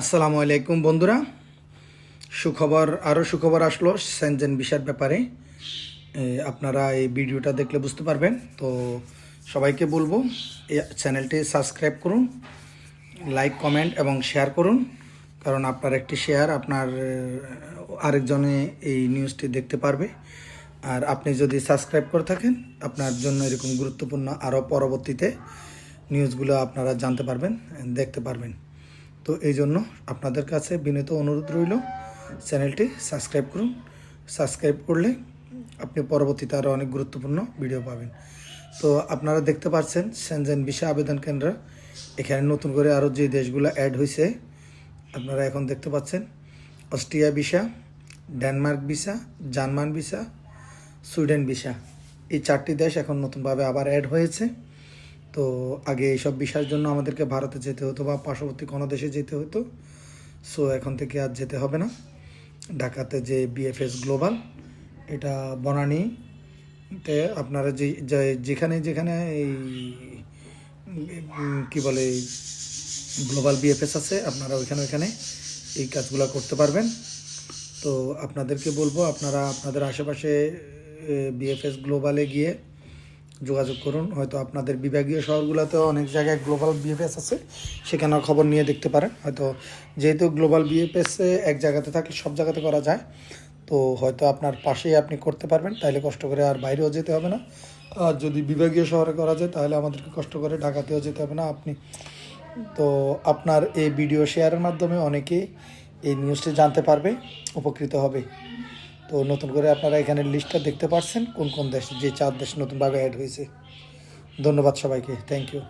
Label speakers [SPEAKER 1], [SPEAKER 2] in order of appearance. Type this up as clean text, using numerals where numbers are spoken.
[SPEAKER 1] আসসালামু আলাইকুম বন্ধুরা। সুখবর আসলো সেনজেন ভিসার ব্যাপারে। আপনারা এই ভিডিওটা দেখলে বুঝতে পারবেন। তো সবাইকে বলবো এই চ্যানেলটি সাবস্ক্রাইব করুন, লাইক কমেন্ট এবং শেয়ার করুন, কারণ আপনার একটি শেয়ার আপনার আরেকজনে এই নিউজটি দেখতে পারবে। আর আপনি যদি সাবস্ক্রাইব করে থাকেন, আপনার জন্য এরকম গুরুত্বপূর্ণ আরও পরবর্তীতে নিউজগুলো আপনারা জানতে পারবেন, দেখতে পারবেন। তো এই জন্য আপনাদের কাছে বিনীত অনুরোধ রইল, চ্যানেলটি সাবস্ক্রাইব করুন। সাবস্ক্রাইব করলে আপনি পরবর্তীতে আরও অনেক গুরুত্বপূর্ণ ভিডিও পাবেন। তো আপনারা দেখতে পাচ্ছেন সেনজেন ভিসা আবেদন কেন্দ্র, এখানে নতুন করে আরও যে দেশগুলো অ্যাড হয়েছে আপনারা এখন দেখতে পাচ্ছেন। Austria visa, Denmark visa, German visa, Sweden visa, এই 4টি দেশ এখন নতুনভাবে আবার অ্যাড হয়েছে। তো আগে এইসব ভিসার জন্য আমাদেরকে ভারতে যেতে হতো বা পার্শ্ববর্তী কোনো দেশে যেতে হতো। সো এখন থেকে আর যেতে হবে না। ঢাকাতে যে বিএফএস গ্লোবাল, এটা বনানীতে আপনারা যেখানে যেখানে এই কী বলে গ্লোবাল বিএফএস আছে, আপনারা ওইখানে এই কাজগুলো করতে পারবেন। তো আপনাদেরকে বলবো, আপনারা আপনাদের আশেপাশে বিএফএস গ্লোবালে গিয়ে যোগাযোগ করুন। হয়তো আপনাদের বিভাগীয় শহরগুলোতেও অনেক জায়গায় গ্লোবাল বিএফএস আছে, সেখানেও খবর নিয়ে দেখতে পারেন। হয়তো যেহেতু গ্লোবাল বিএফএসে এক জায়গাতে থাকলে সব জায়গাতে করা যায়, তো হয়তো আপনার পাশেই আপনি করতে পারবেন, তাইলে কষ্ট করে আর বাইরেও যেতে হবে না। আর যদি বিভাগীয় শহরে করা যায় তাহলে আমাদেরকে কষ্ট করে ঢাকাতেও যেতে হবে না। তো আপনার এই ভিডিও শেয়ারের মাধ্যমে অনেকেই এই নিউজটি জানতে পারবে, উপকৃত হবে। তো নতুন করে আপনারা এখানে লিস্টটা দেখতে পাচ্ছেন কোন কোন দেশ, যে 4 দেশ নতুনভাবে অ্যাড হয়েছে। ধন্যবাদ সবাইকে, থ্যাংক ইউ।